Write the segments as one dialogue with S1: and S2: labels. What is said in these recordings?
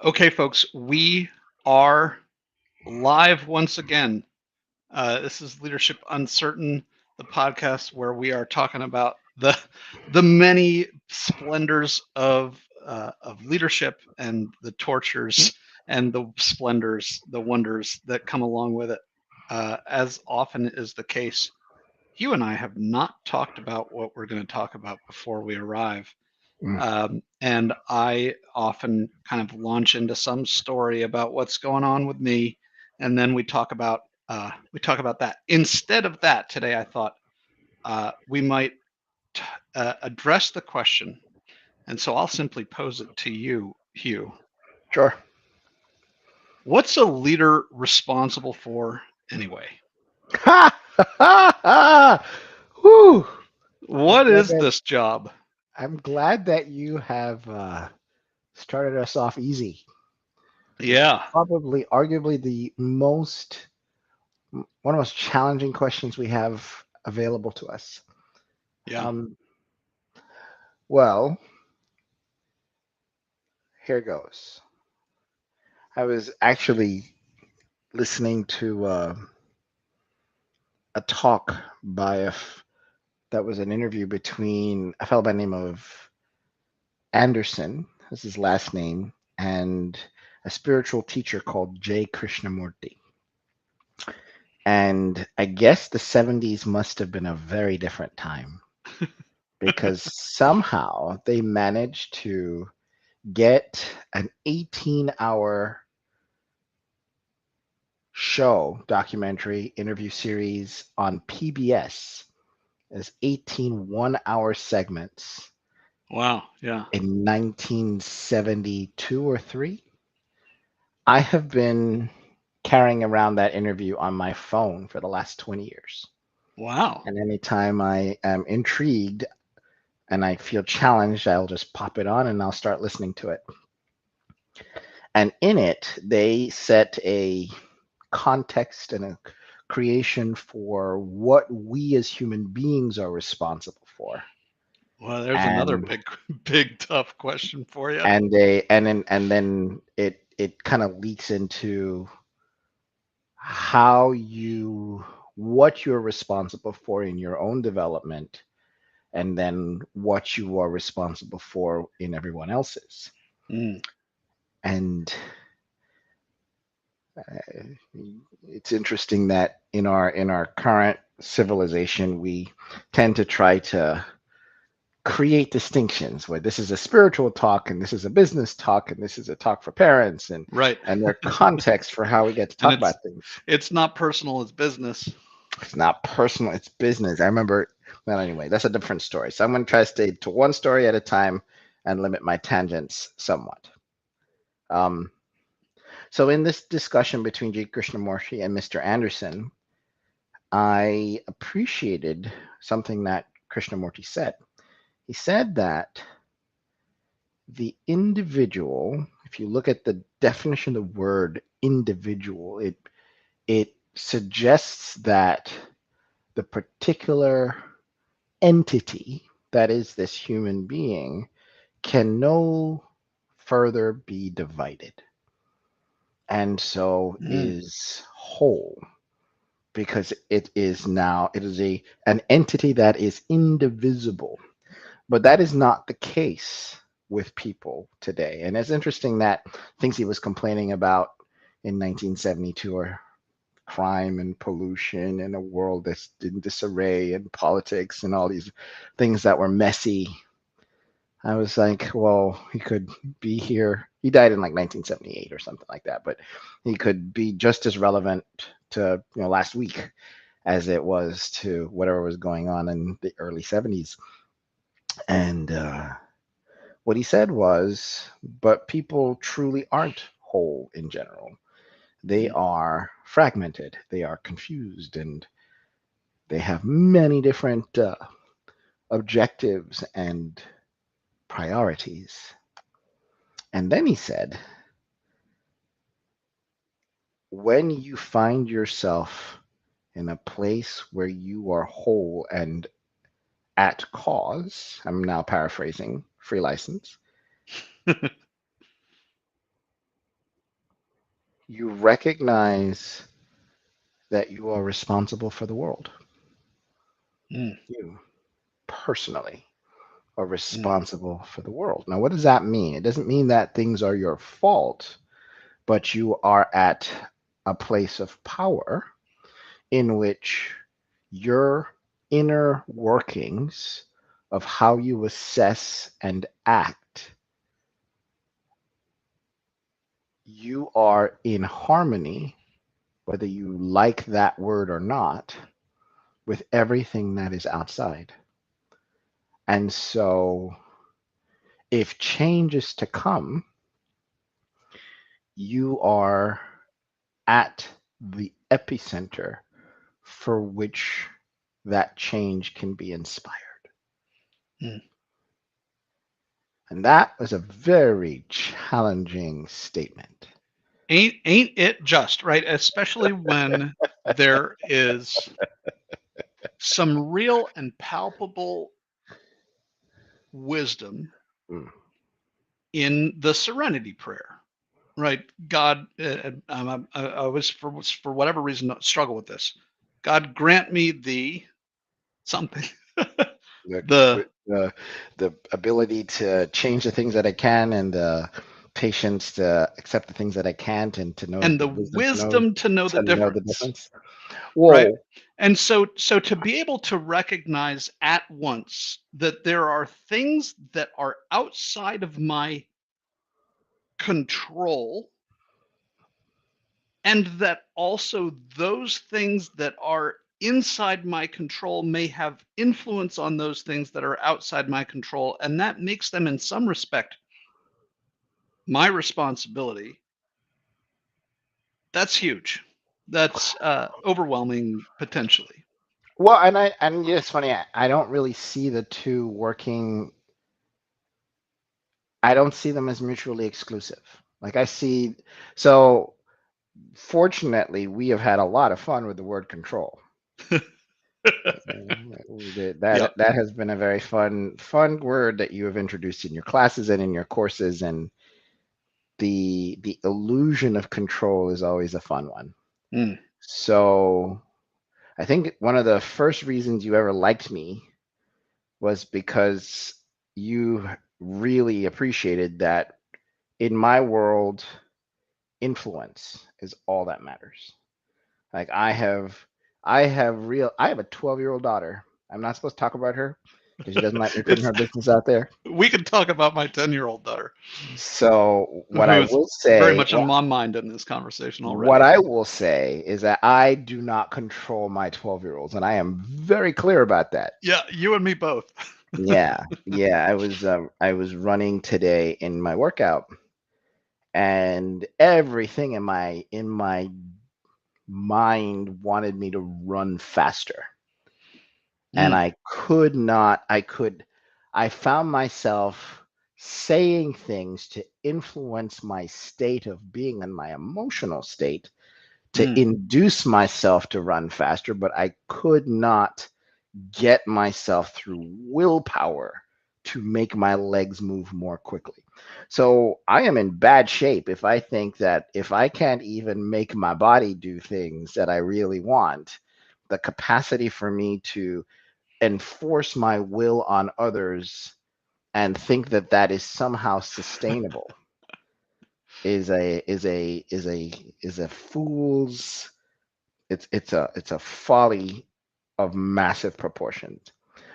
S1: Okay, folks, we are live once again. This is Leadership Uncertain, the podcast where we are talking about the many splendors of leadership and the tortures and the splendors, the wonders that come along with it. As often is the case, you and I have not talked about what we're going to talk about before we arrive.
S2: Mm.
S1: And I often kind of launch into some story about what's going on with me, and then we talk about that. Instead of that, today I thought we might address the question, and so I'll simply pose it to you, Hugh.
S2: Sure.
S1: What's a leader responsible for anyway?
S2: Ha! Ha! Ha! Whew. I'm
S1: What
S2: glad
S1: is
S2: that
S1: this job?
S2: I'm glad that you have started us off easy. This is
S1: Yeah,
S2: probably, arguably, one of the most challenging questions we have available to us.
S1: yeah.
S2: Um, well, here goes. I was actually listening to a talk that was an interview between a fellow by the name of Anderson, is his last name, and a spiritual teacher called J. Krishnamurti. And I guess the 70s must have been a very different time because somehow they managed to get an 18-hour show, documentary, interview series on PBS as 18 one-hour segments
S1: Wow, yeah.
S2: in 1972 or 3. I have been carrying around that interview on my phone for the last 20 years.
S1: Wow.
S2: And anytime I am intrigued and I feel challenged, I'll just pop it on and I'll start listening to it. And in it, they set a context and a creation for what we as human beings are responsible for.
S1: Well, there's another
S2: And
S1: big, big, tough question for you.
S2: and then it kind of leaks into how you what you're responsible for in your own development and then what you are responsible for in everyone else's.
S1: Mm,
S2: And uh, it's interesting that in our current civilization we tend to try to create distinctions where this is a spiritual talk and this is a business talk and this is a talk for parents
S1: right.
S2: and their context for how we get to
S1: And
S2: talk
S1: it's
S2: about things.
S1: it's not personal, it's business.
S2: It's not personal, it's business. I remember, well, anyway, that's a different story. So I'm going to try to stay to one story at a time and limit my tangents somewhat. Um, so in this discussion between G. Krishnamurti and Mr. Anderson, I appreciated something that Krishnamurti said. He said that the individual, if you look at the definition of the word individual, it suggests that the particular entity that is this human being can no further be divided and so
S1: Mm,
S2: is whole because it is an entity that is indivisible, but that is not the case with people today. And it's interesting that things he was complaining about in 1972 are crime and pollution and a world that's in disarray and politics and all these things that were messy. I was like, well, he could be here. He died in like 1978 or something like that, but he could be just as relevant to last week as it was to whatever was going on in the early 70s. And what he said was, but people truly aren't whole in general. They
S1: mm,
S2: are fragmented, they are confused, and they have many different objectives and priorities. And then he said, when you find yourself in a place where you are whole and at cause, I'm now paraphrasing, free license, You recognize that you are responsible for the world.
S1: Mm,
S2: You personally are
S1: mm,
S2: responsible for the world. Now, what does that mean? It doesn't mean that things are your fault, but you are at a place of power in which your inner workings of how you assess and act, you are in harmony, whether you like that word or not, with everything that is outside. And so, if change is to come, you are at the epicenter for which that change can be inspired.
S1: mm.
S2: And that was a very challenging statement.
S1: Ain't it just right? Especially when there is some real and palpable wisdom
S2: Mm.
S1: in the Serenity Prayer, right? God, I was for whatever reason struggle with this. God grant me the something.
S2: The,
S1: the
S2: the, the ability to change the things that I can and the patience to accept the things that I can't and to know
S1: and
S2: the
S1: the
S2: wisdom
S1: wisdom to know the
S2: to know the
S1: difference,
S2: difference.
S1: right?
S2: Whoa.
S1: And so to be able to recognize at once that there are things that are outside of my control, and that also those things that are inside my control may have influence on those things that are outside my control, and that makes them in some respect my responsibility. That's huge. That's overwhelming potentially.
S2: Well, and yeah, it's funny. I don't really see the two working. I don't see them as mutually exclusive. Like I see, so fortunately, we have had a lot of fun with the word control. We did
S1: Yep.
S2: that. That has been a very fun word that you have introduced in your classes and in your courses, and the illusion of control is always a fun one.
S1: Mm,
S2: So I think one of the first reasons you ever liked me was because you really appreciated that in my world, influence is all that matters. Like I have a 12-year-old daughter. I'm not supposed to talk about her because she doesn't like me putting
S1: it's
S2: her business out there.
S1: we could talk about my 10-year-old daughter,
S2: So
S1: who's very much on my mind in this conversation
S2: what
S1: already.
S2: I will say is that I do not control my 12-year-olds, and I am very clear about that.
S1: Yeah, you and me both.
S2: Yeah. I was running today in my workout, and everything in my mind wanted me to run faster, and
S1: Mm,
S2: I found myself saying things to influence my state of being and my emotional state to
S1: mm.
S2: induce myself to run faster, but I could not get myself through willpower to make my legs move more quickly. So I am in bad shape if I think that if I can't even make my body do things that I really want, the capacity for me to enforce my will on others and think that that is somehow sustainable is a fool's it's a folly of massive proportions.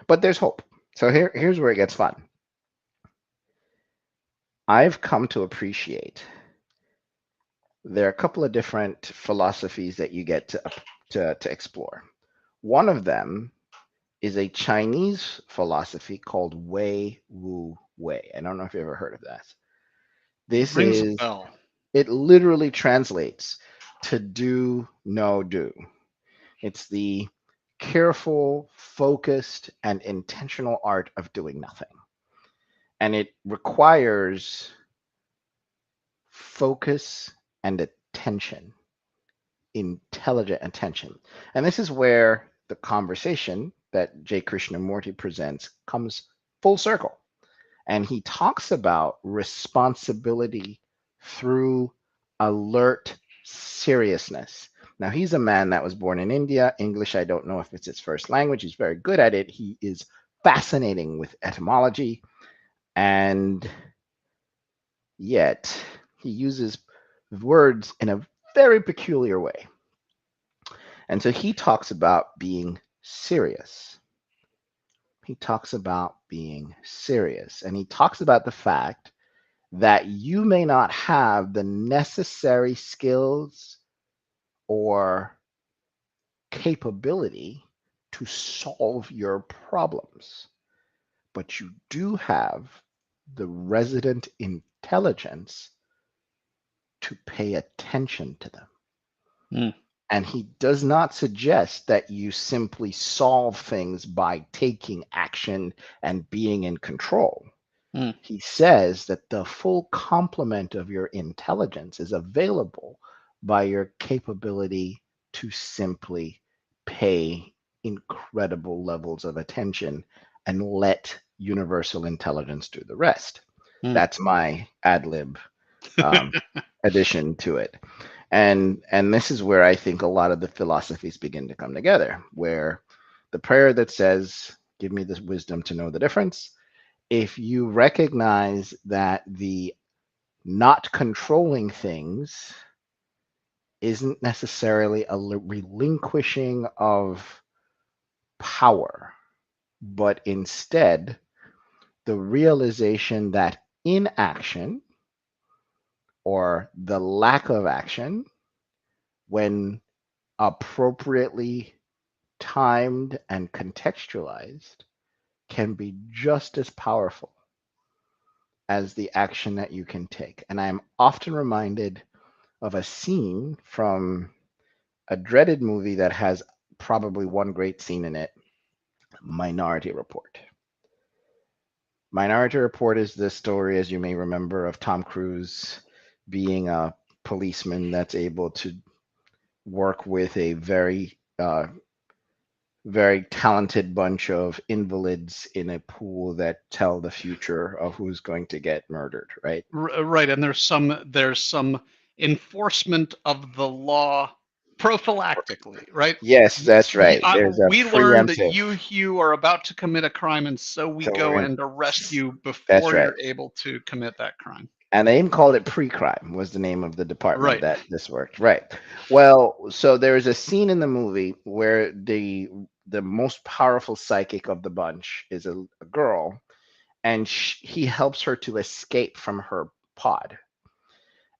S2: But there's hope. So here's where it gets fun. I've come to appreciate there are a couple of different philosophies that you get to explore. One of them is a Chinese philosophy called Wei Wu Wei. I don't know if you ever heard of that. This
S1: Rings a
S2: is
S1: bell.
S2: it literally translates to do no do. It's the careful, focused, and intentional art of doing nothing. And it requires focus and attention, intelligent attention. And this is where the conversation that J. Krishnamurti presents comes full circle. And he talks about responsibility through alert seriousness. Now, he's a man that was born in India. English, I don't know if it's his first language. He's very good at it. He is fascinating with etymology, and yet he uses words in a very peculiar way. And so he talks about being serious. He talks about being serious. And he talks about the fact that you may not have the necessary skills or capability to solve your problems, but you do have the resident intelligence to pay attention to them.
S1: Mm.
S2: And he does not suggest that you simply solve things by taking action and being in control.
S1: Mm.
S2: He says that the full complement of your intelligence is available by your capability to simply pay incredible levels of attention and let universal intelligence do the rest.
S1: Mm.
S2: That's my ad lib um, addition to it. And this is where I think a lot of the philosophies begin to come together, where the prayer that says, "Give me the wisdom to know the difference," if you recognize that the not controlling things isn't necessarily a relinquishing of power, but instead the realization that inaction or the lack of action, when appropriately timed and contextualized, can be just as powerful as the action that you can take. And I am often reminded of a scene from a dreaded movie that has probably one great scene in it, Minority Report. Minority Report is the story, as you may remember, of Tom Cruise being a policeman that's able to work with a very talented bunch of invalids in a pool that tell the future of who's going to get murdered, right?
S1: Right, and there's some enforcement of the law prophylactically, right?
S2: Yes, that's
S1: We
S2: right. There's a
S1: we learn that
S2: preemptive.
S1: you, Hugh, are about to commit a crime, and so we
S2: So we're
S1: go
S2: in,
S1: and arrest you
S2: that's
S1: before
S2: right.
S1: you're able to commit that crime.
S2: And they even called it pre-crime was the name of the department
S1: Right.
S2: that this worked. Right. Well, so there is a scene in the movie where the most powerful psychic of the bunch is a girl, and he helps her to escape from her pod,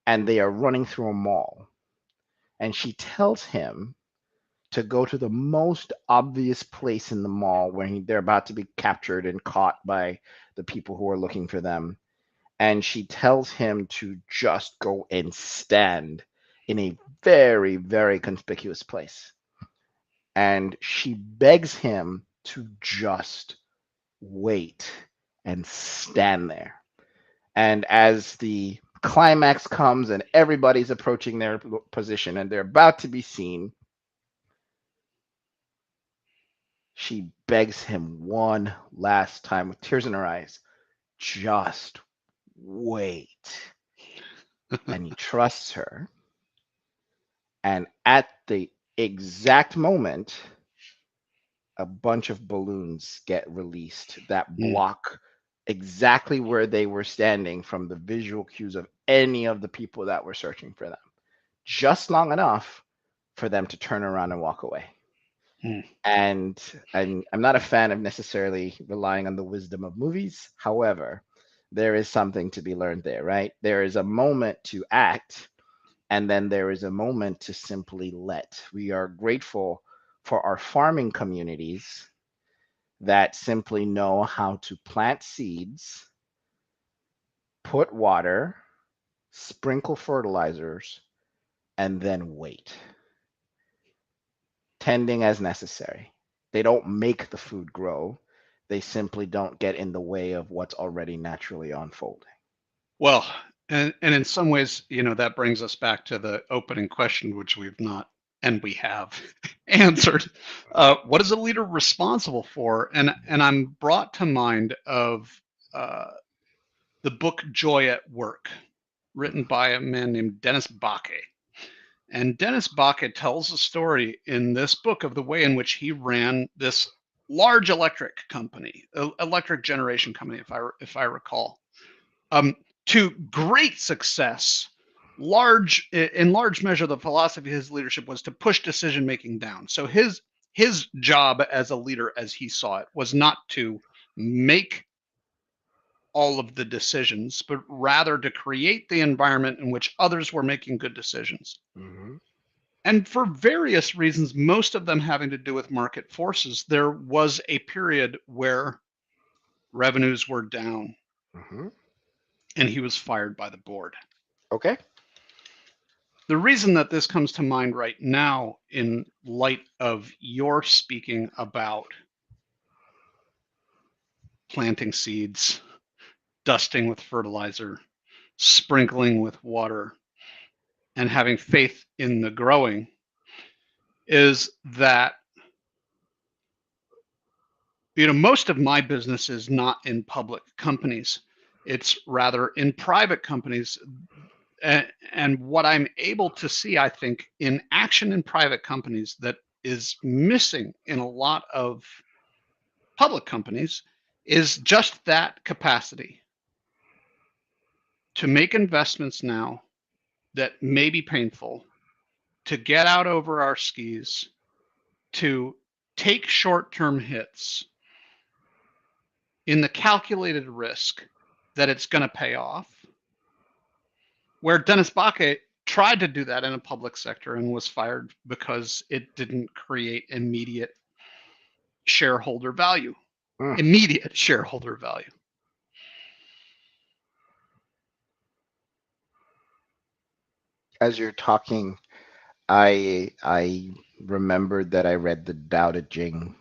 S2: and they are running through a mall, and she tells him to go to the most obvious place in the mall where they're about to be captured and caught by the people who are looking for them, and she tells him to just go and stand in a very, very conspicuous place. And she begs him to just wait and stand there. And as the climax comes and everybody's approaching their position and they're about to be seen, she begs him one last time with tears in her eyes, just wait. And he trusts her. And at the exact moment, a bunch of balloons get released that
S1: Mm.
S2: block exactly where they were standing from the visual cues of any of the people that were searching for them. Just long enough for them to turn around and walk away.
S1: Mm.
S2: And I'm not a fan of necessarily relying on the wisdom of movies. However, there is something to be learned there, right? There is a moment to act, and then there is a moment to simply let. We are grateful for our farming communities that simply know how to plant seeds, put water, sprinkle fertilizers, and then wait, tending as necessary. They don't make the food grow, they simply don't get in the way of what's already naturally unfolding.
S1: Well, and in some ways, that brings us back to the opening question, which we've not, and we have answered. What is a leader responsible for? And I'm brought to mind of uh, the book Joy at Work, written by a man named Dennis Bakke. And Dennis Baca tells a story in this book of the way in which he ran this large electric generation company, if I recall, to great success. In large measure, the philosophy of his leadership was to push decision making down. So his job as a leader, as he saw it, was not to make all of the decisions, but rather to create the environment in which others were making good decisions.
S2: Mm-hmm.
S1: And for various reasons, most of them having to do with market forces, there was a period where revenues were down,
S2: Mm-hmm.
S1: and he was fired by the board.
S2: Okay.
S1: The reason that this comes to mind right now, in light of your speaking about planting seeds, dusting with fertilizer, sprinkling with water, and having faith in the growing, is that most of my business is not in public companies. It's rather in private companies. And what I'm able to see, I think, in action in private companies that is missing in a lot of public companies is just that capacity to make investments now that may be painful, to get out over our skis, to take short-term hits in the calculated risk that it's going to pay off. Where Dennis Baca tried to do that in a public sector and was fired because it didn't create immediate shareholder value. Immediate shareholder value.
S2: As you're talking, I remembered that I read the Tao Te Ching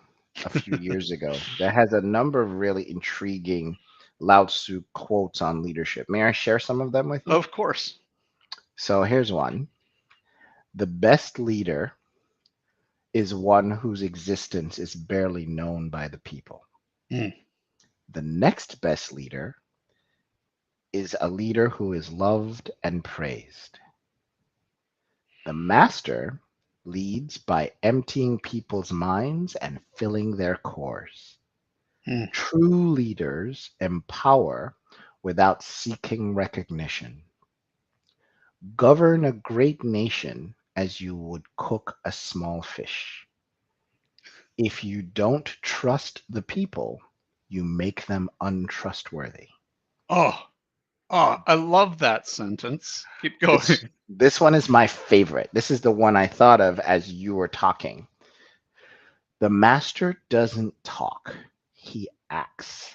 S2: a few years ago. That has a number of really intriguing Lao Tzu quotes on leadership. May I share some of them with you?
S1: Of course.
S2: So here's one. The best leader is one whose existence is barely known by the people.
S1: Mm.
S2: The next best leader is a leader who is loved and praised. The master leads by emptying people's minds and filling their cores.
S1: Mm.
S2: True leaders empower without seeking recognition. Govern a great nation as you would cook a small fish. If you don't trust the people, you make them untrustworthy.
S1: Oh, I love that sentence. Keep going.
S2: This one is my favorite. This is the one I thought of as you were talking. The master doesn't talk, he acts.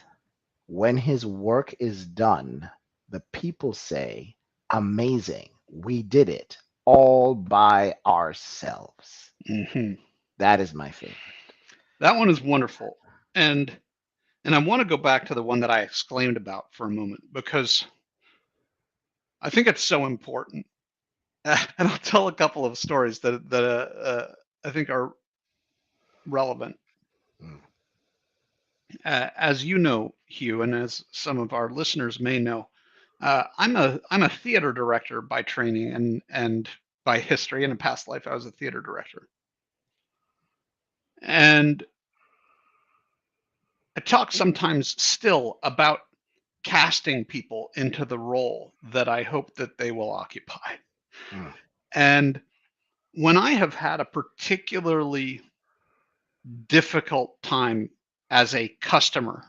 S2: When his work is done, the people say, amazing, we did it all by ourselves.
S1: Mm-hmm.
S2: That is my favorite.
S1: That one is wonderful. And I want to go back to the one that I exclaimed about for a moment, because I think it's so important. And I'll tell a couple of stories that I think are relevant.
S2: Mm.
S1: As you know, Hugh, and as some of our listeners may know, I'm a theater director by training and by history. In a past life, I was a theater director. And I talk sometimes still about casting people into the role that I hope that they will occupy.
S2: Mm.
S1: And when I have had a particularly difficult time as a customer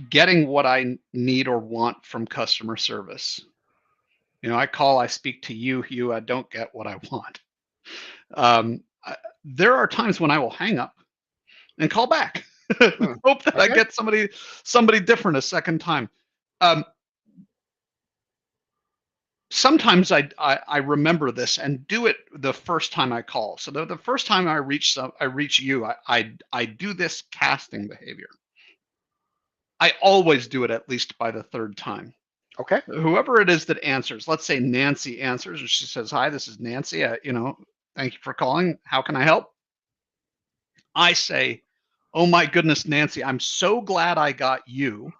S1: getting what I need or want from customer service, I call, I speak to you, Hugh, I don't get what I want. There are times when I will hang up and call back. Hope that I get somebody different a second time. Sometimes I remember this and do it the first time I call. So the first time I reach you, I do this casting behavior. I always do it at least by the third time.
S2: Okay.
S1: Whoever it is that answers, let's say Nancy answers, and she says, "Hi, this is Nancy. Thank you for calling. How can I help?" I say, "Oh my goodness, Nancy, I'm so glad I got you.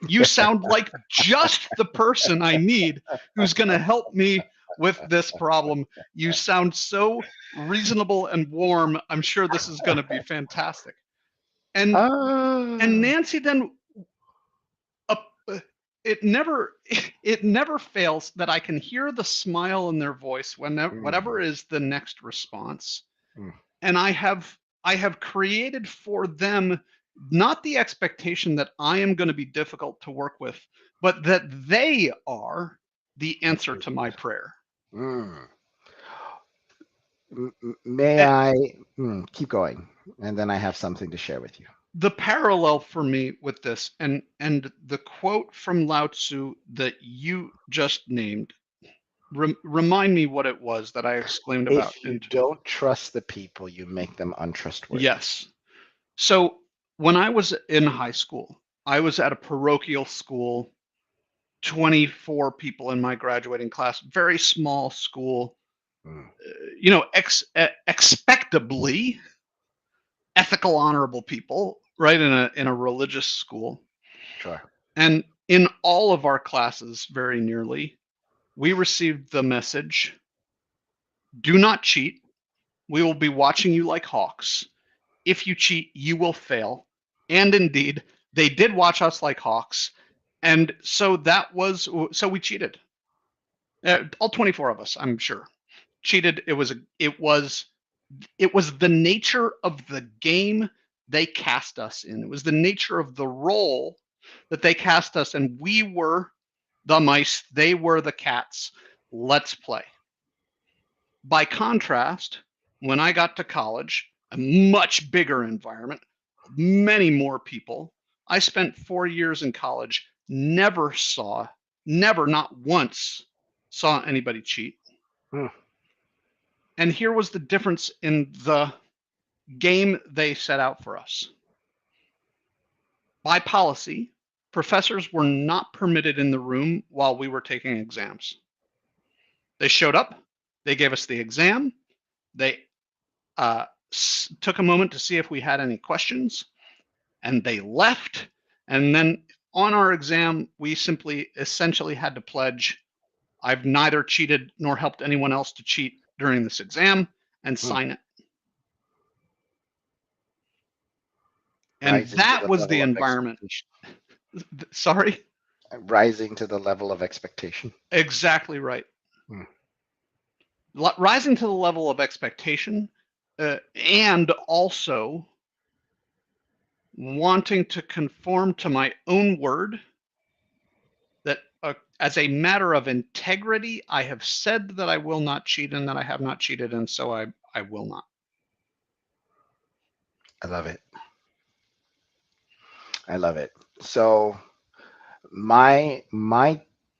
S1: You sound like just the person I need who's going to help me with this problem. You sound so reasonable and warm. I'm sure this is going to be fantastic. And
S2: Ah,
S1: Nancy then uh, it never it never fails that I can hear the smile in their voice when whatever
S2: mm,
S1: is the next response.
S2: mm.
S1: And I have created for them not the expectation that I am going to be difficult to work with, but that they are the answer to my prayer.
S2: Mm. May
S1: Eh,
S2: I keep going? And then I have something to share with you.
S1: The parallel for me with this and the quote from Lao Tzu that you just named, remind me what it was that I exclaimed about.
S2: If you
S1: And
S2: don't trust the people, you make them untrustworthy.
S1: yes. So when I was in high school, I was at a parochial school, 24 people in my graduating class, very small school,
S2: Mm,
S1: expectably ethical, honorable people, right, in a religious school.
S2: sure.
S1: And in all of our classes, very nearly, we received the message: do not cheat. We will be watching you like hawks. If you cheat, you will fail. And indeed, they did watch us like hawks. And so we cheated. All 24 of us, I'm sure, cheated. It was the nature of the game they cast us in. It was the nature of the role that they cast us, and we were the mice, they were the cats. Let's play. By contrast, when I got to college, a much bigger environment, many more people, I spent 4 years in college, never, not once, saw anybody cheat.
S2: Mm,
S1: And here was the difference in the game they set out for us. By policy, professors were not permitted in the room while we were taking exams. They showed up, they gave us the exam, they took a moment to see if we had any questions, and they left. And then on our exam, we simply essentially had to pledge, I've neither cheated nor helped anyone else to cheat during this exam, and
S2: mm.
S1: sign it. And
S2: Rising to
S1: that
S2: the
S1: was the
S2: level of
S1: environment.
S2: expectation.
S1: Sorry?
S2: Rising to the level of expectation.
S1: Exactly right.
S2: Mm,
S1: Rising to the level of expectation, and also wanting to conform to my own word that as a matter of integrity, I have said that I will not cheat and that I have not cheated, and so I will not.
S2: I love it. I love it. So my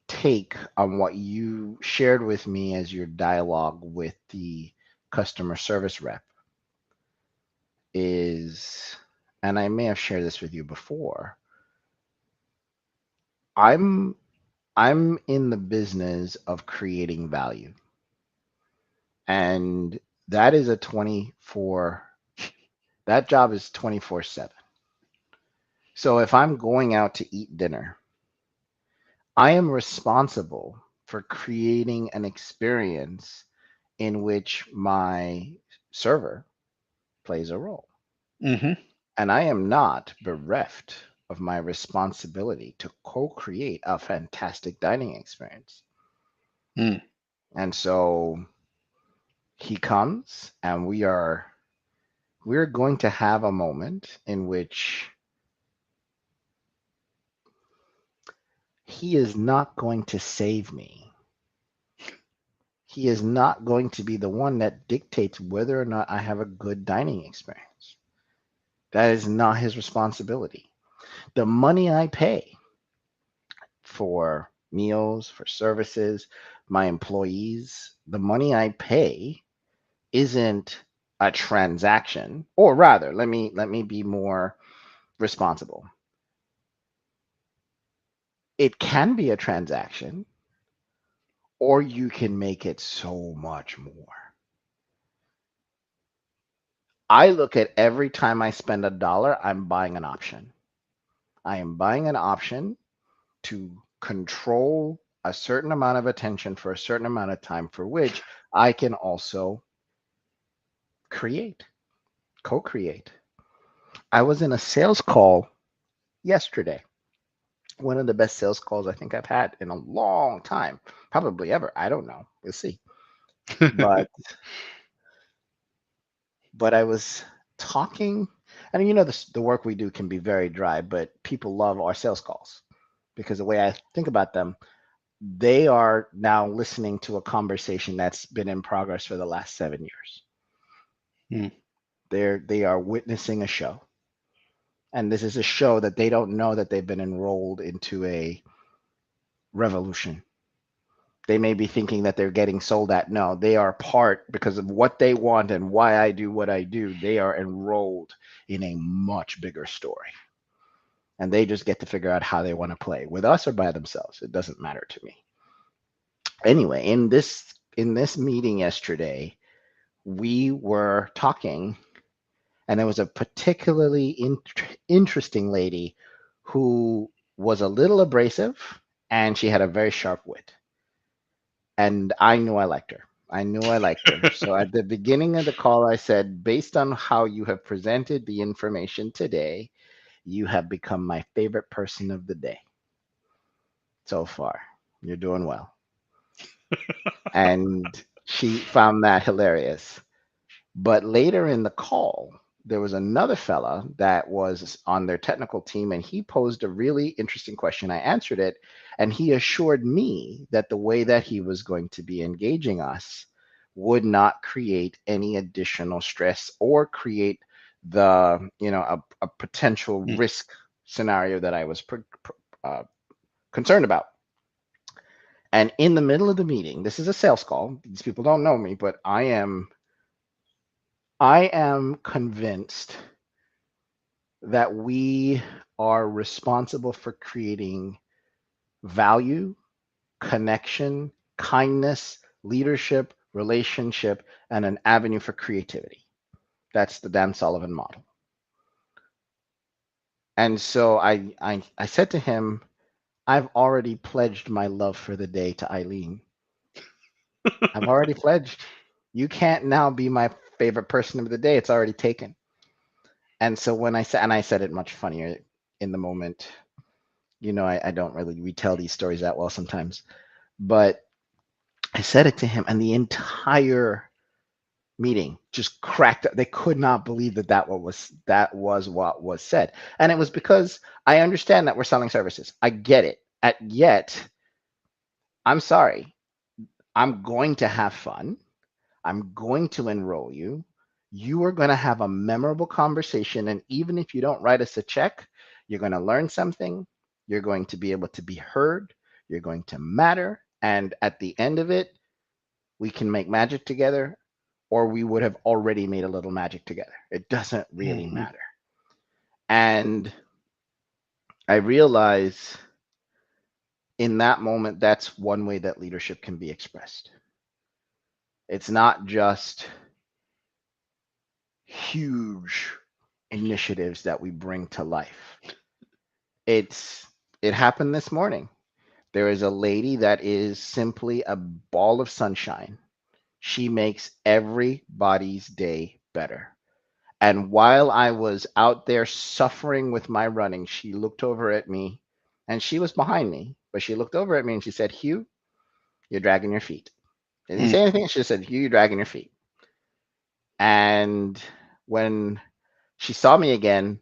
S2: take on what you shared with me as your dialogue with the customer service rep is, and I may have shared this with you before, I'm I'm in the business of creating value. And that is a 24 that job is 24/7. So if I'm going out to eat dinner, I am responsible for creating an experience in which my server plays a role.
S1: Mm-hmm.
S2: And I am not bereft of my responsibility to co create a fantastic dining experience.
S1: Mm.
S2: And so he comes, and we're going to have a moment in which he is not going to save me. He is not going to be the one that dictates whether or not I have a good dining experience. That is not his responsibility. The money I pay for meals, for services, my employees, the money I pay isn't a transaction, or rather, let me be more responsible. It can be a transaction, or you can make it so much more. I look at every time I spend $1, I'm buying an option. I am buying an option to control a certain amount of attention for a certain amount of time for which I can also create, co-create. I was in a sales call yesterday. One of the best sales calls I think I've had in a long time, probably ever. I don't know. We'll see. But I was talking, and the work we do can be very dry, but people love our sales calls because the way I think about them, they are now listening to a conversation that's been in progress for the last 7 years.
S1: Hmm.
S2: They are witnessing a show, and this is a show that they don't know that they've been enrolled into a revolution. They may be thinking that they're getting sold at. No, they are part because of what they want and why I do what I do. They are enrolled in a much bigger story. And they just get to figure out how they want to play with us or by themselves. It doesn't matter to me. Anyway, in this meeting yesterday, we were talking, and there was a particularly interesting lady who was a little abrasive, and she had a very sharp wit. And I knew I liked her. I knew I liked her. So at the beginning of the call, I said, based on how you have presented the information today, you have become my favorite person of the day so far. You're doing well. And she found that hilarious. But later in the call, there was another fella that was on their technical team, and he posed a really interesting question. I answered it, and he assured me that the way that he was going to be engaging us would not create any additional stress or create a potential
S1: Hmm.
S2: risk scenario that I was uh, concerned about. And in the middle of the meeting, this is a sales call. These people don't know me, but I am convinced that we are responsible for creating value, connection, kindness, leadership, relationship, and an avenue for creativity. That's the Dan Sullivan model. And so I said to him, I've already pledged my love for the day to Eileen. I've already pledged. You can't now be my favorite person of the day. It's already taken. And so when I said it much funnier in the moment, I don't really retell these stories that well sometimes, but I said it to him, and the entire meeting just cracked up. They could not believe that was what was said, and it was because I understand that we're selling services. I get it. Yet, I'm sorry. I'm going to have fun. I'm going to enroll you. You are going to have a memorable conversation. And even if you don't write us a check, you're going to learn something. You're going to be able to be heard. You're going to matter. And at the end of it, we can make magic together, or we would have already made a little magic together. It doesn't really
S1: Mhm.
S2: matter. And I realize in that moment, that's one way that leadership can be expressed. It's not just huge initiatives that we bring to life. It's it happened this morning. There is a lady that is simply a ball of sunshine. She makes everybody's day better. And while I was out there suffering with my running, she looked over at me, and she was behind me, but she looked over at me and she said, Hugh, you're dragging your feet. Didn't
S1: Mm.
S2: say anything. She just said, Hugh, you're dragging your feet. And when she saw me again,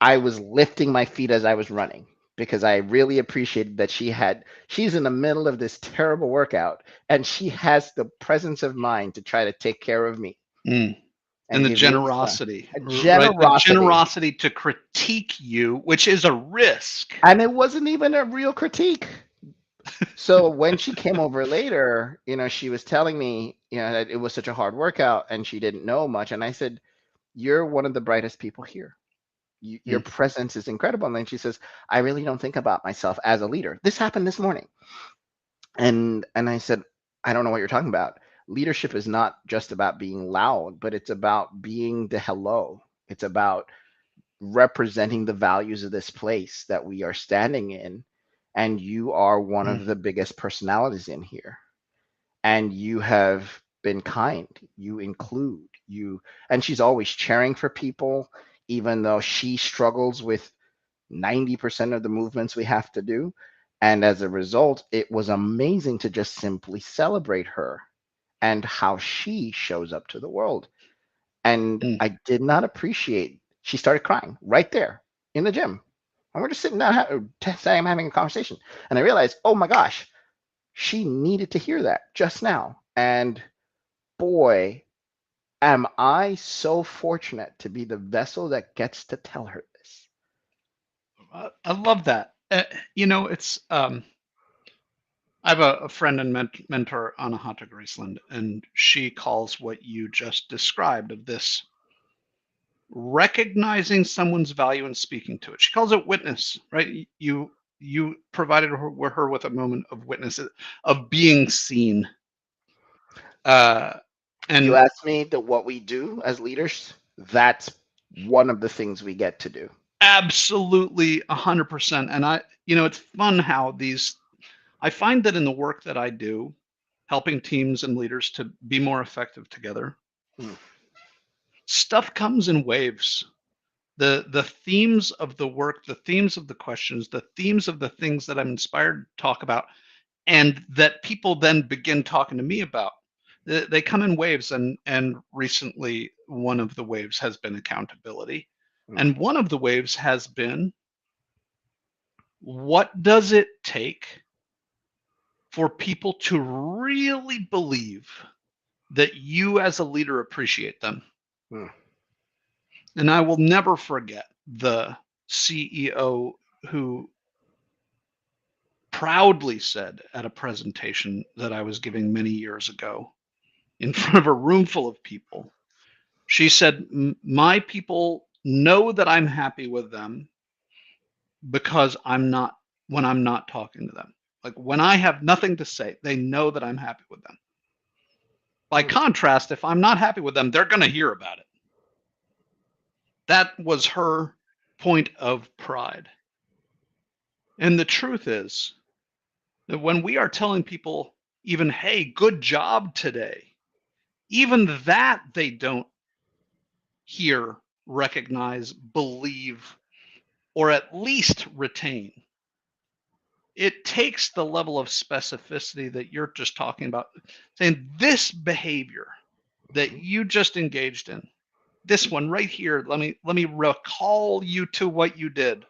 S2: I was lifting my feet as I was running because I really appreciated that she's in the middle of this terrible workout and she has the presence of mind to try to take care of me
S1: Mm. And
S2: and
S1: the
S2: give me
S1: generosity,
S2: a
S1: right? The
S2: generosity.
S1: generosity to critique you, which is a risk.
S2: And it wasn't even a real critique. So when she came over later, she was telling me, that it was such a hard workout and she didn't know much. And I said, you're one of the brightest people here. Your
S1: Mm.
S2: presence is incredible. And then she says, I really don't think about myself as a leader. This happened this morning. And I said, I don't know what you're talking about. Leadership is not just about being loud, but it's about being the hello. It's about representing the values of this place that we are standing in and you are one
S1: Mm.
S2: of the biggest personalities in here, and you have been kind, you include you, and she's always cheering for people, even though she struggles with 90% of the movements we have to do. And as a result, it was amazing to just simply celebrate her and how she shows up to the world. And
S1: Mm.
S2: I did not appreciate, she started crying right there in the gym. And we're just sitting down, saying I'm having a conversation. And I realized, oh my gosh, she needed to hear that just now. And boy, am I so fortunate to be the vessel that gets to tell her this.
S1: I love that. It's I have a friend and mentor, Anahata Graceland, and she calls what you just described of this recognizing someone's value and speaking to it. She calls it witness, right? You provided her with a moment of witness, of being seen. Uh,
S2: You
S1: and
S2: ask me that what we do as leaders, that's one of the things we get to do.
S1: absolutely 100%. And it's fun how I find that in the work that I do, helping teams and leaders to be more effective together,
S2: Mm.
S1: stuff comes in waves. The themes of the work, the themes of the questions, the themes of the things that I'm inspired to talk about, and that people then begin talking to me about. They come in waves, and recently one of the waves has been accountability,
S2: Mm.
S1: and one of the waves has been, what does it take for people to really believe that you as a leader appreciate them?
S2: Mm.
S1: And I will never forget the CEO who proudly said at a presentation that I was giving many years ago in front of a room full of people. She said, My people know that I'm happy with them because when I'm not talking to them. Like when I have nothing to say, they know that I'm happy with them. By
S2: Mm.
S1: contrast, if I'm not happy with them, they're going to hear about it. That was her point of pride. And the truth is that when we are telling people, even, hey, good job today, even that they don't hear, recognize, believe, or at least retain. It takes the level of specificity that you're just talking about, saying this behavior that
S2: Mhm.
S1: you just engaged in, this one right here, let me recall you to what you did.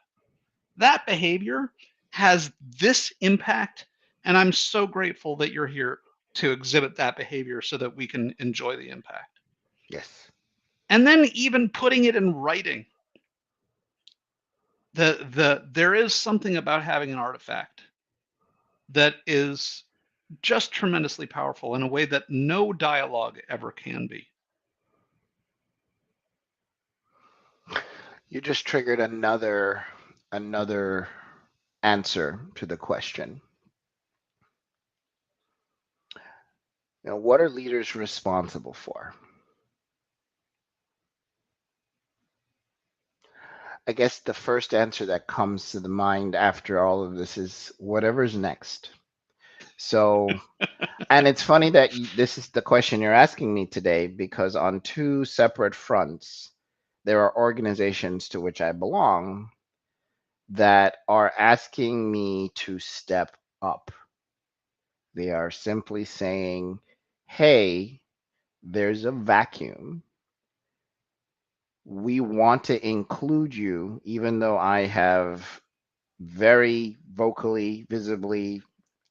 S1: That behavior has this impact, and I'm so grateful that you're here to exhibit that behavior so that we can enjoy the impact.
S2: Yes.
S1: And then even putting it in writing. There is something about having an artifact that is just tremendously powerful in a way that no dialogue ever can be.
S2: You just triggered another answer to the question. What are leaders responsible for? I guess the first answer that comes to the mind after all of this is whatever's next. So, and it's funny that this is the question you're asking me today, because on two separate fronts, there are organizations to which I belong that are asking me to step up. They are simply saying, hey, there's a vacuum. We want to include you, even though I have very vocally, visibly,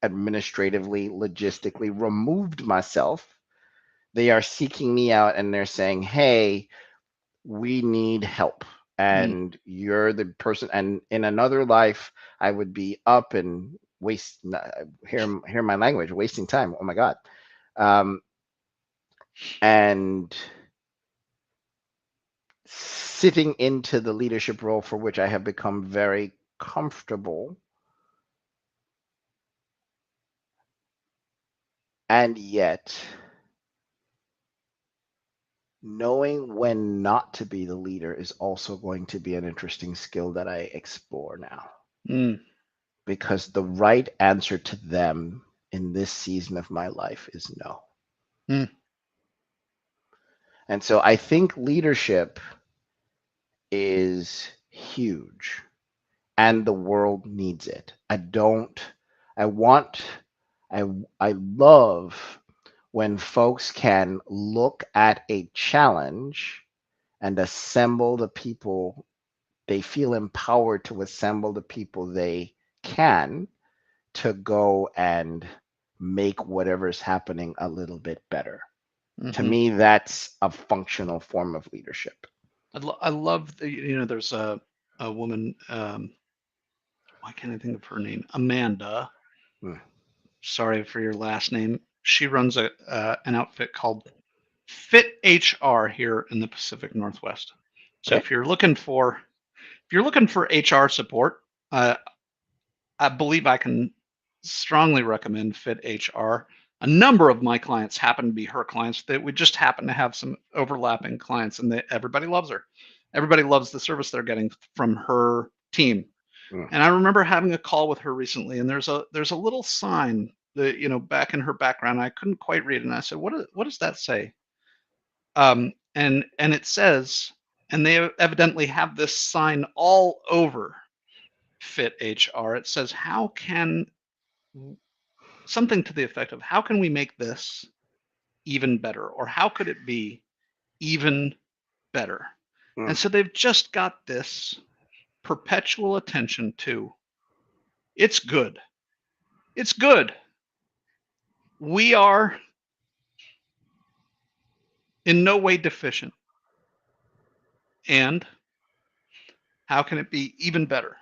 S2: administratively, logistically removed myself. They are seeking me out and they're saying, hey, we need help.
S1: Mm.
S2: And you're the person. And in another life, I would be up and hear my language, wasting time. Oh my God. Um, and sitting into the leadership role for which I have become very comfortable. And yet, knowing when not to be the leader is also going to be an interesting skill that I explore now.
S1: Mm.
S2: because the right answer to them in this season of my life is no.
S1: Mm,
S2: And so I think leadership is huge and the world needs it. I don't, I want, I, I love when folks can look at a challenge and assemble the people they feel empowered to assemble the people they can to go and make whatever's happening a little bit better. To
S1: hmm
S2: me, that's a functional form of leadership.
S1: I love the, there's a woman, why can't I think of her name? Amanda.
S2: Mm.
S1: Sorry for your last name. She runs an outfit called Fit HR here in the Pacific Northwest. So
S2: Okay.
S1: if you're looking for HR support, uh, I believe I can strongly recommend Fit HR. A number of my clients happen to be her clients. That we just happen to have some overlapping clients, and everybody loves her. Everybody loves the service they're getting from her team.
S2: Mm.
S1: And I remember having a call with her recently, and there's a little sign that back in her background. I couldn't quite read it, and I said, what does that say?" And it says, and they evidently have this sign all over Fit HR. It says, "How can," something to the effect of, "How can we make this even better?" Or "How could it be even better?" And
S2: Mm.
S1: so they've just got this perpetual attention to, it's good. It's good. We are in no way deficient. And how can it be even better?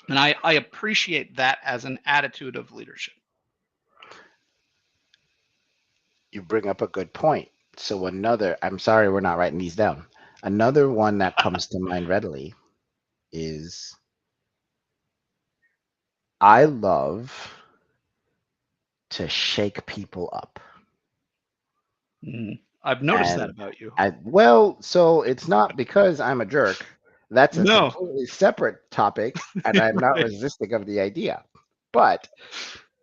S1: And I appreciate that as an attitude of leadership.
S2: You bring up a good point. So, another, I'm sorry we're not writing these down. Another one that comes to mind readily is I love to shake people up.
S1: Mm. I've noticed that
S2: And
S1: about you.
S2: well, so it's not because I'm a jerk. That's a
S1: No,
S2: completely separate topic, and I'm not
S1: right.
S2: resisting of the idea. But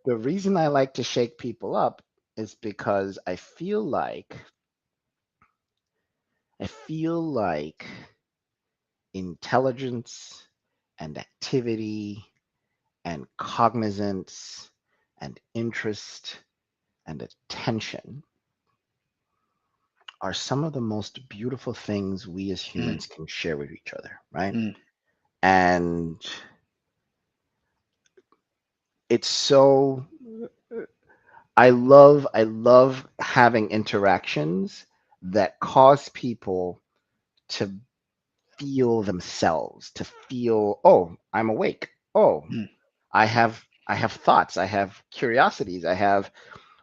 S2: the reason I like to shake people up is because I feel like intelligence and activity and cognizance and interest and attention are some of the most beautiful things we as
S1: Mm,
S2: humans can share with each other, right?
S1: mm,
S2: And it's so I love having interactions that cause people to feel themselves, to feel, oh, I'm awake. Oh,
S1: mm,
S2: I have thoughts, I have curiosities, I have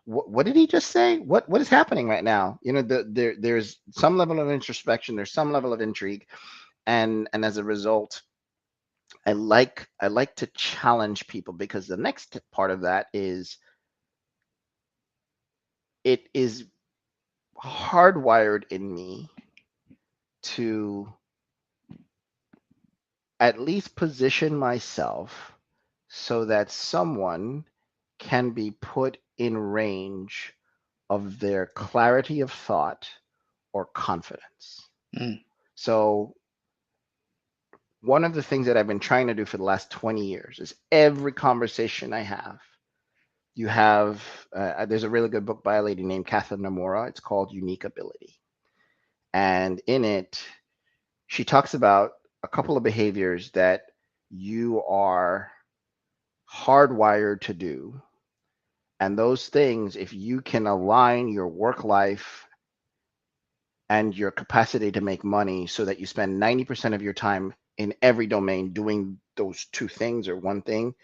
S2: what did he just say? What is happening right now? There's some level of introspection, there's some level of intrigue, and as a result, I like to challenge people because the next part of that is it is hardwired in me to at least position myself so that someone can be put in range of their clarity of thought or confidence.
S1: mm,
S2: So, one of the things that I've been trying to do for the last 20 years is every conversation I have, you have, there's a really good book by a lady named Catherine Nomura. It's called Unique Ability. And in it, she talks about a couple of behaviors that you are hardwired to do. And those things, if you can align your work life and your capacity to make money so that you spend 90% of your time in every domain doing those two things or one thing,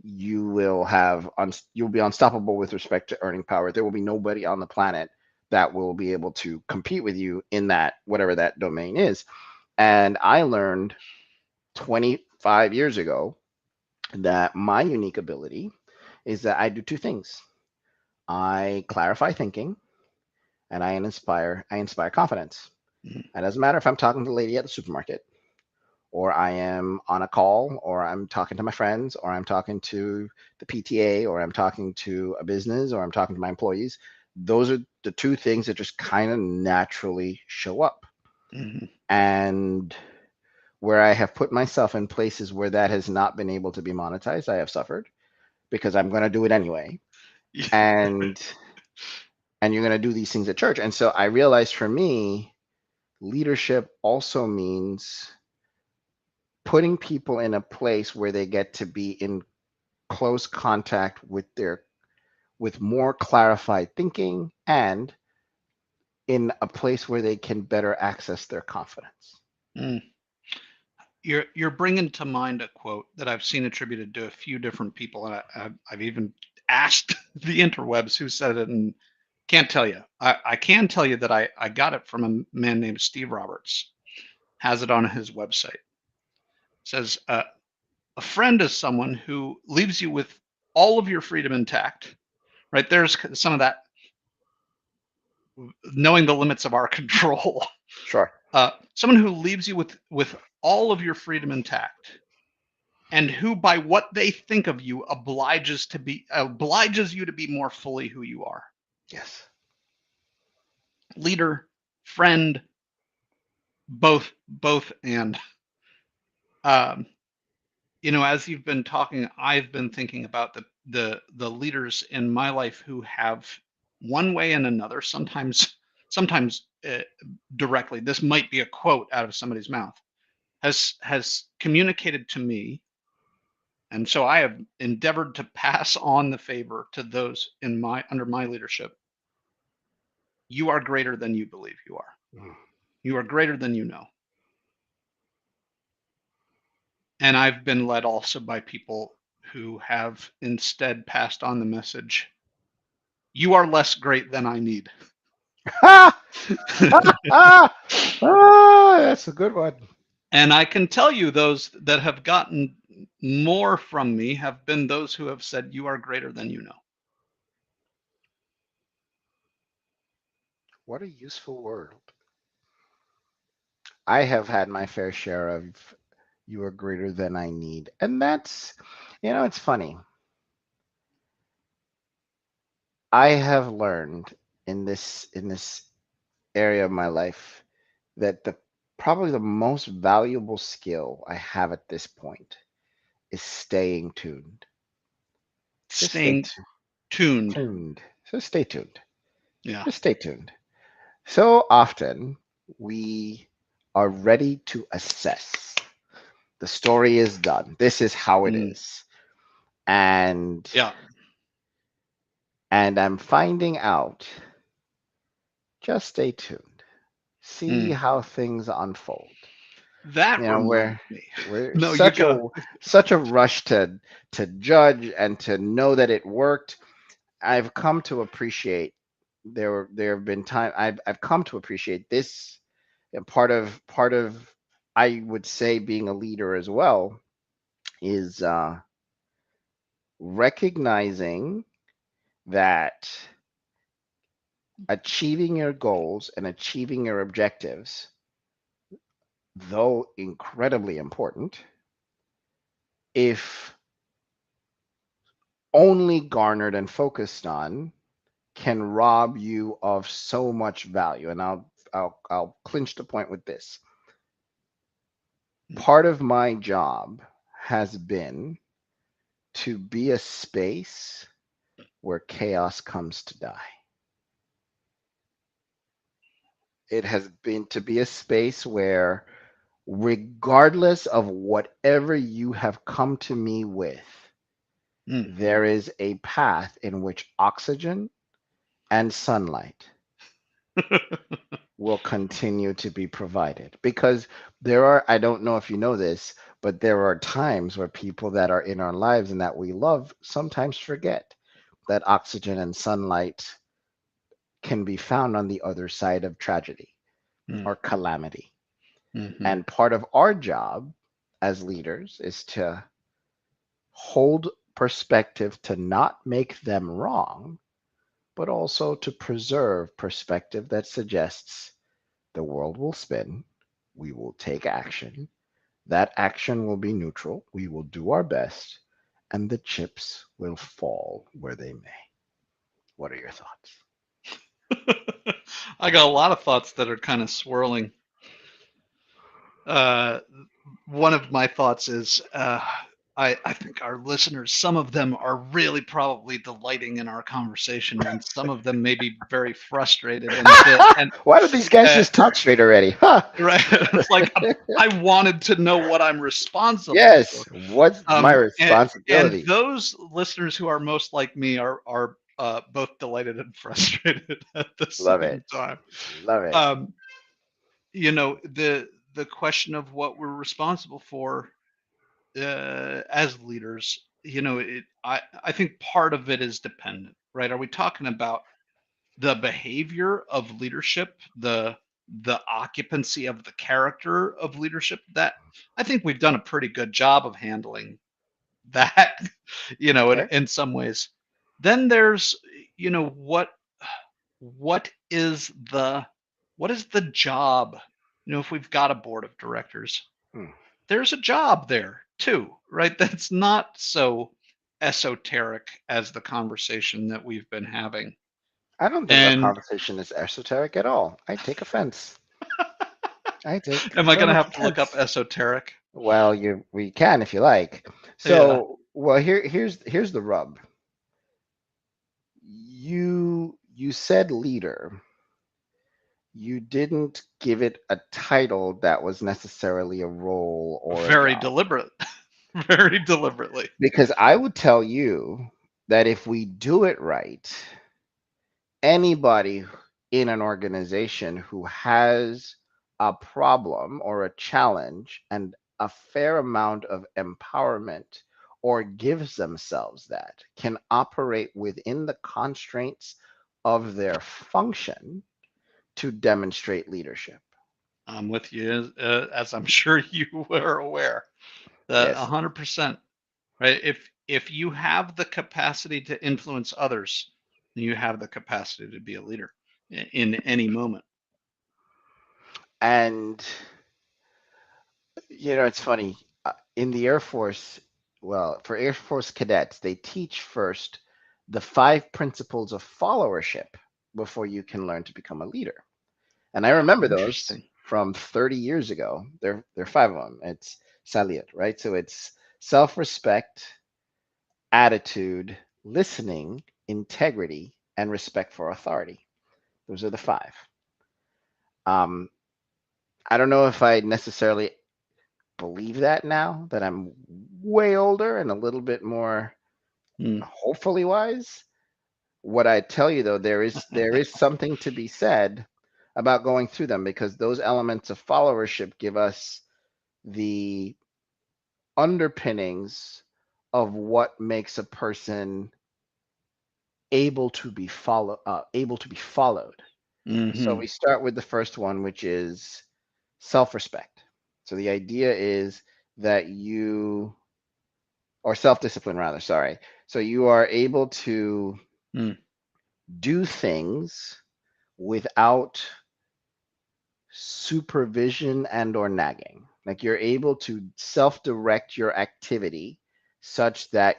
S2: you'll be unstoppable with respect to earning power. There will be nobody on the planet that will be able to compete with you in that whatever that domain is. And I learned 25 years ago that my unique ability is that I do two things. I clarify thinking and I inspire confidence.
S1: mm,
S2: It doesn't matter if I'm talking to the lady at the supermarket or I am on a call, or I'm talking to my friends, or I'm talking to the PTA, or I'm talking to a business, or I'm talking to my employees. Those are the two things that just kind of naturally show up.
S1: Mhm.
S2: And where I have put myself in places where that has not been able to be monetized, I have suffered because I'm going to do it anyway. And you're going to do these things at church. And so I realized for me, leadership also means putting people in a place where they get to be in close contact with more clarified thinking and in a place where they can better access their confidence.
S1: Mm. You're bringing to mind a quote that I've seen attributed to a few different people, and I've even asked the interwebs who said it, and can't tell you. I can tell you that I got it from a man named Steve Roberts. Has it on his website. Says a friend is someone who leaves you with all of your freedom intact. Right there's some of that knowing the limits of our control.
S2: Sure.
S1: Someone who leaves you with all of your freedom intact, and who, by what they think of you, obliges you to be more fully who you are.
S2: Yes.
S1: Leader, friend, both, and um, as you've been talking, I've been thinking about the leaders in my life who have, one way and another, sometimes directly. This might be a quote out of somebody's mouth. Has communicated to me, and so I have endeavored to pass on the favor to those under my leadership. You are greater than you believe you are.
S2: Mm.
S1: You are greater than you know. And I've been led also by people who have instead passed on the message, you are less great than I need.
S2: Ah, ah, that's a good one.
S1: And I can tell you, those that have gotten more from me have been those who have said, you are greater than you know.
S2: What a useful word. I have had my fair share of you are greater than I need. And that's, it's funny. I have learned in this area of my life that the probably the most valuable skill I have at this point is staying tuned. Just stay
S1: Staying tuned.
S2: tuned. So stay tuned.
S1: Yeah.
S2: Just stay tuned. So often we are ready to assess. The story is done. This is how it
S1: Mm,
S2: is. And
S1: yeah.
S2: and I'm finding out, just stay tuned. See
S1: Mm.
S2: how things unfold.
S1: That
S2: We're
S1: reminds me.
S2: we're
S1: No, you go.
S2: such a rush to judge and to know that it worked. I've come to appreciate there have been time I've come to appreciate this, and part of I would say being a leader as well is recognizing that achieving your goals and achieving your objectives, though incredibly important, if only garnered and focused on, can rob you of so much value. And I'll clinch the point with this. Part of my job has been to be a space where chaos comes to die. It has been to be a space where, regardless of whatever you have come to me with,
S1: Mm.
S2: there is a path in which oxygen and sunlight will continue to be provided. Because I don't know if you know this, but there are times where people that are in our lives and that we love sometimes forget that oxygen and sunlight can be found on the other side of tragedy
S1: Mm.
S2: or calamity.
S1: Hmm.
S2: And part of our job as leaders is to hold perspective to not make them wrong, but also to preserve perspective that suggests the world will spin, we will take action, That action will be neutral. We will do our best, and the chips will fall where they may. What are your thoughts?
S1: I got a lot of thoughts that are kind of swirling. Uh, one of my thoughts is I think our listeners, some of them are really probably delighting in our conversation, and some of them may be very frustrated and a bit and
S2: Why don't these guys
S1: uh,
S2: just talk straight already? Huh?
S1: right. It's like I wanted to know what I'm responsible for.
S2: Yes. What's my
S1: And
S2: responsibility?
S1: those listeners who are most like me are both delighted and frustrated at the
S2: Love it.
S1: same time.
S2: Love it.
S1: Um, the question of what we're responsible for as leaders, I think part of it is dependent, right? Are we talking about the behavior of leadership, the occupancy of the character of leadership? That I think we've done a pretty good job of handling that,
S2: Okay.
S1: in some ways. Then there's, you know, what is the what is the job? If we've got a board of directors,
S2: Hmm.
S1: there's a job there too, right? That's not so esoteric as the conversation that we've been having.
S2: I don't think our
S1: And
S2: conversation is esoteric at all. I take offense. I take
S1: am I going
S2: firm
S1: to have to look up
S2: offense.
S1: esoteric?
S2: Well, we can if you like.
S1: Yeah.
S2: So, well, here's the rub. You said leader. You didn't give it a title that was necessarily a role or a
S1: Very
S2: job.
S1: deliberate. Very deliberately.
S2: Because I would tell you that if we do it right, anybody in an organization who has a problem or a challenge and a fair amount of empowerment or gives themselves that can operate within the constraints of their function to demonstrate leadership.
S1: I'm with you, as I'm sure you were aware.
S2: Yes.
S1: 100%. Right? If you have the capacity to influence others, then you have the capacity to be a leader in any moment.
S2: And, it's funny. In the Air Force, well, for Air Force cadets, they teach first the 5 principles of followership before you can learn to become a leader. And I
S1: Oh,
S2: remember those
S1: interesting.
S2: from 30 years ago. There are 5 of them. It's Salyut, right? So it's self-respect, attitude, listening, integrity, and respect for authority. Those are the 5. Um, I don't know if I necessarily believe that now that I'm way older and a little bit more
S1: Hmm.
S2: hopefully wise. What I tell you though, there is something to be said about going through them because those elements of followership give us the underpinnings of what makes a person able to be followed. So
S1: Hmm.
S2: we start with the first one, which is self-respect. So the idea is that you or self-discipline rather, sorry. So you are able to
S1: Hmm.
S2: do things without supervision and or nagging. Like you're able to self-direct your activity such that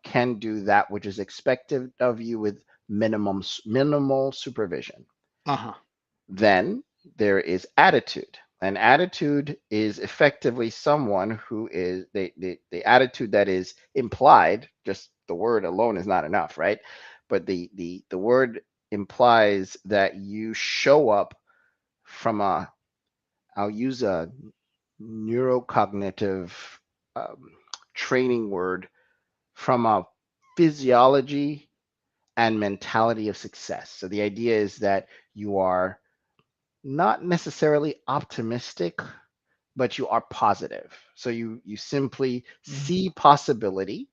S2: can do that which is expected of you with minimal supervision.
S1: Uh-huh.
S2: Then there is attitude. And attitude is effectively someone who is the attitude that is implied, just the word alone is not enough, right? But the word implies that you show up from a, I'll use a neurocognitive um, training word, from a physiology and mentality of success. So the idea is that you are not necessarily optimistic, but you are positive. So you simply see possibility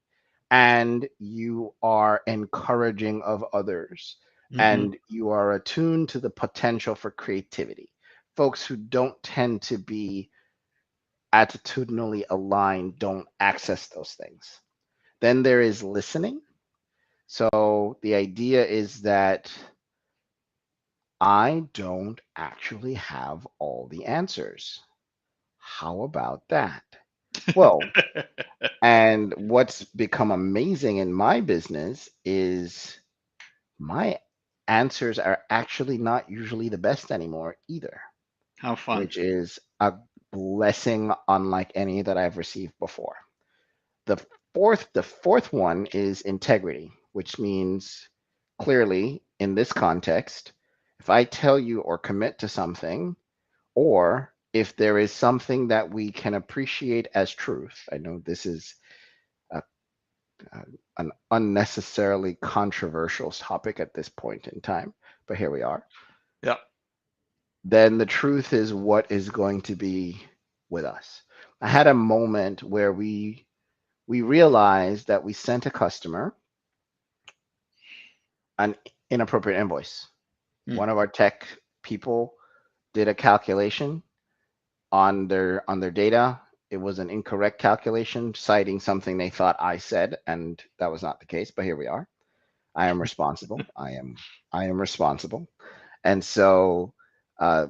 S2: and you are encouraging of others
S1: Mm-hmm.
S2: and you are attuned to the potential for creativity. Folks who don't tend to be attitudinally aligned don't access those things. Then there is listening. So the idea is that I don't actually have all the answers. How about that? Well, and what's become amazing in my business is my answers are actually not usually the best anymore either,
S1: How fun.
S2: which is a blessing unlike any that I've received before. The the fourth one is integrity, which means clearly in this context, if I tell you or commit to something, or if there is something that we can appreciate as truth, I know this is a, an unnecessarily controversial topic at this point in time, but here we are.
S1: Yeah.
S2: Then the truth is what is going to be with us. I had a moment where we realized that we sent a customer an inappropriate invoice.
S1: Mm.
S2: One of our tech people did a calculation on their data. It was an incorrect calculation, citing something they thought I said, and that was not the case. But here we are. I am responsible. I am responsible. And so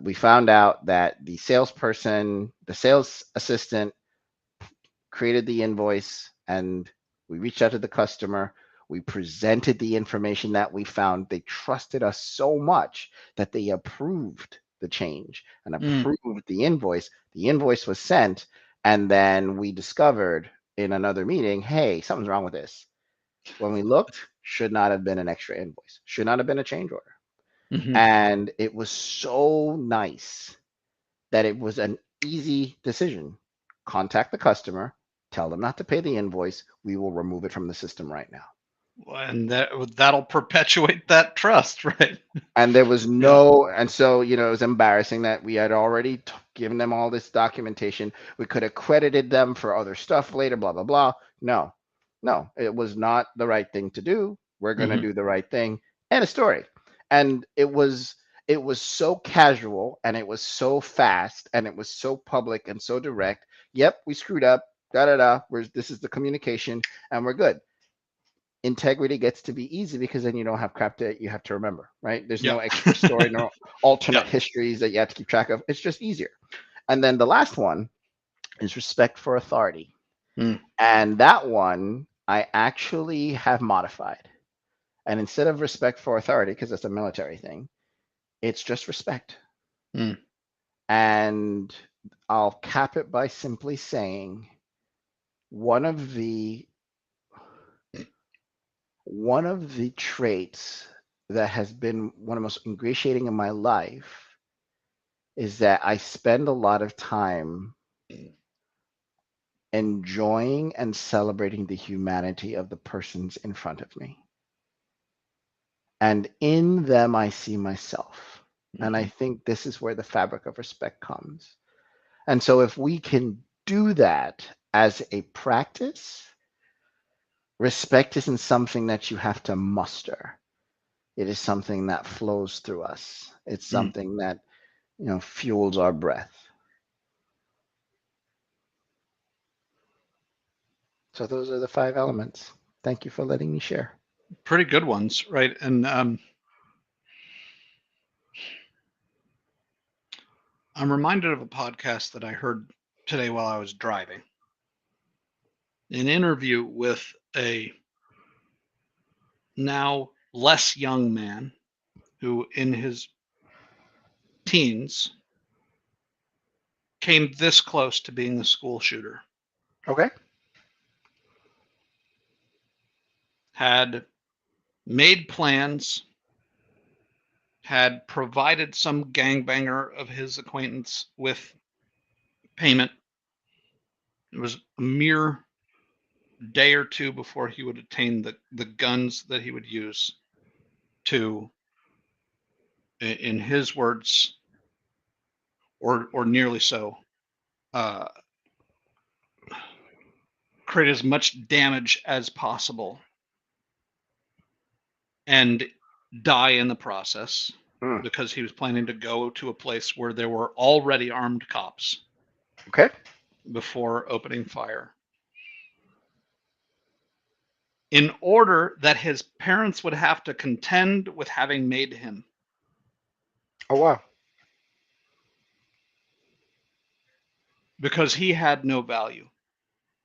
S2: we found out that the salesperson, the sales assistant, created the invoice, and we reached out to the customer. We presented the information that we found. They trusted us so much that they approved the change and
S1: Mm.
S2: approved the invoice. The invoice was sent, and then we discovered in another meeting, hey, something's wrong with this. When we looked, should not have been an extra invoice, should not have been a change order.
S1: Hmm.
S2: And it was so nice that it was an easy decision. Contact the customer, tell them not to pay the invoice. We will remove it from the system right now.
S1: And that'll perpetuate that trust, right?
S2: And there was
S1: Yeah.
S2: no, and so, it was embarrassing that we had already given them all this documentation. We could have credited them for other stuff later, blah, blah, blah. No, no, it was not the right thing to do. We're going to
S1: Hmm.
S2: do the right thing. End of story. And it was so casual, and it was so fast, and it was so public and so direct. Yep, we screwed up. Da da da. This is the communication, and we're good. Integrity gets to be easy because then you don't have crap that you have to remember, right? There's
S1: Yeah.
S2: no extra story, no
S1: Yeah.
S2: alternate histories that you have to keep track of. It's just easier. And then the last one is respect for authority.
S1: Mm.
S2: And that one I actually have modified. And instead of respect for authority, because that's a military thing, it's just respect.
S1: Mm.
S2: And I'll cap it by simply saying one of the one of the traits that has been one of the most ingratiating in my life is that I spend a lot of time enjoying and celebrating the humanity of the persons in front of me. And in them, I see myself. And I
S1: Hmm.
S2: think this is where the fabric of respect comes. And so, if we can do that as a practice, respect isn't something that you have to muster. It is something that flows through us. It's
S1: Mm.
S2: something that fuels our breath. So those are the five elements. Thank you for letting me share.
S1: Pretty good ones, right? And I'm reminded of a podcast that I heard today while I was driving. An interview with a now less young man who, in his teens, came this close to being a school shooter,
S2: Okay.
S1: had made plans, had provided some gangbanger of his acquaintance with payment. It was a mere day or two before he would attain the guns that he would use to, in his words, or nearly so, uh, create as much damage as possible and die in the process
S2: Mm.
S1: because he was planning to go to a place where there were already armed cops
S2: Okay.
S1: before opening fire, in order that his parents would have to contend with having made him.
S2: Oh wow.
S1: because he had no value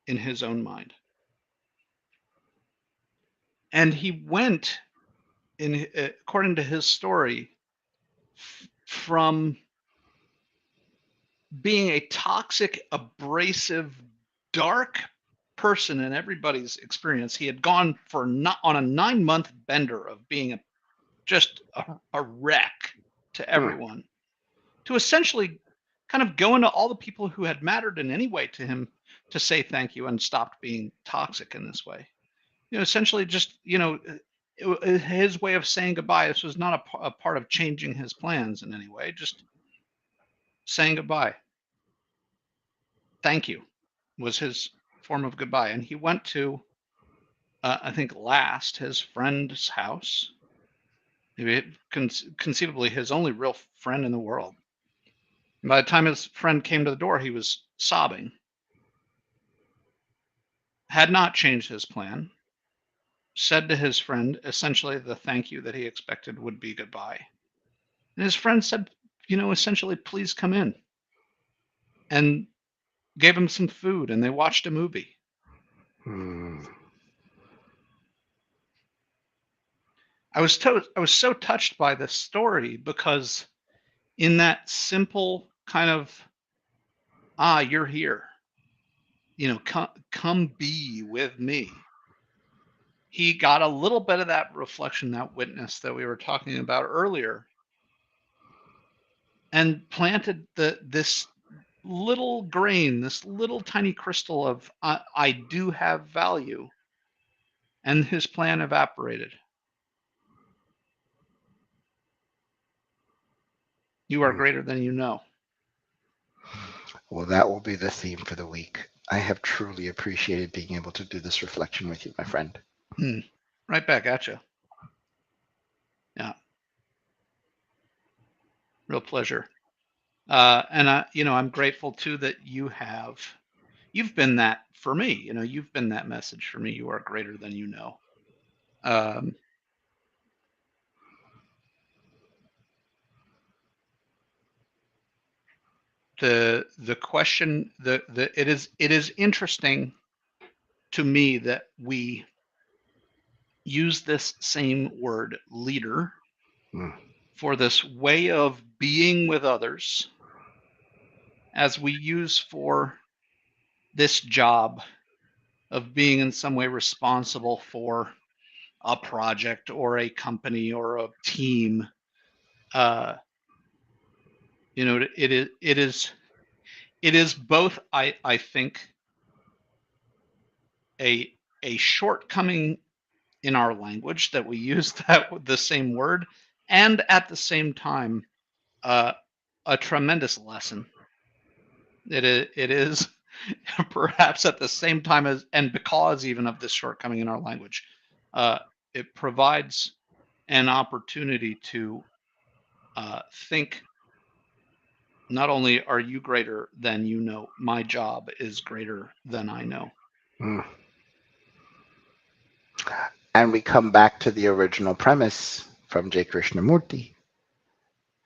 S1: in his own mind. And he went, according to his story, from being a toxic, abrasive, dark person in everybody's experience. He had gone for not on a 9-month bender of being just a wreck to everyone, to essentially kind of go into all the people who had mattered in any way to him to say thank you and stopped being toxic in this way. Essentially just, his way of saying goodbye. This was not a part of changing his plans in any way, just saying goodbye. Thank you was his form of goodbye. And he went to, I think, last his friend's house, maybe conceivably his only real friend in the world. And by the time his friend came to the door, he was sobbing, had not changed his plan, said to his friend essentially the thank you that he expected would be goodbye. And his friend said, essentially, please come in, and gave him some food, and they watched a movie. I was so touched by this story because in that simple kind of, you're here, come be with me. He got a little bit of that reflection, that witness that we were talking about earlier, and planted this little grain, this little tiny crystal of I do have value, and his plan evaporated. You are greater than you know.
S2: Well, that will be the theme for the week. I have truly appreciated being able to do this reflection with you, my friend.
S1: Right back at you. Yeah. Real pleasure. And I'm grateful too that you've been that for me. You've been that message for me. You are greater than you know. The question, it is interesting to me that we use this same word, leader, for this way of being with others, as we use for this job of being in some way responsible for a project or a company or a team. It is both, I think, a shortcoming in our language that we use the same word, and at the same time a tremendous lesson. It is perhaps at the same time as, and because even of this shortcoming in our language, it provides an opportunity to think, not only are you greater than you know, my job is greater than I know.
S2: And we come back to the original premise from J. Krishnamurti.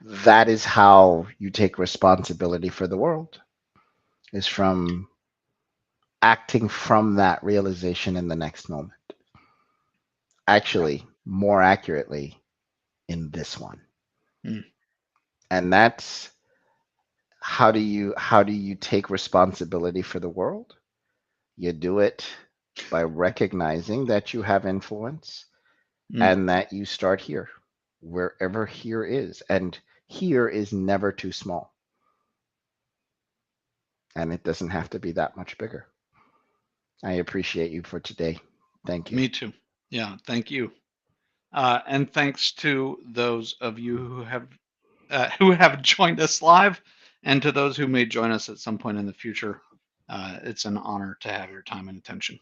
S2: That is how you take responsibility for the world, is from acting from that realization in the next moment. Actually, more accurately, in this one. And that's how do you take responsibility for the world? You do it by recognizing that you have influence and that you start here, wherever here is. And here is never too small. And it doesn't have to be that much bigger. I appreciate you for today. Thank you.
S1: Me too. Yeah, thank you. And thanks to those of you who have joined us live, and to those who may join us at some point in the future. It's an honor to have your time and attention.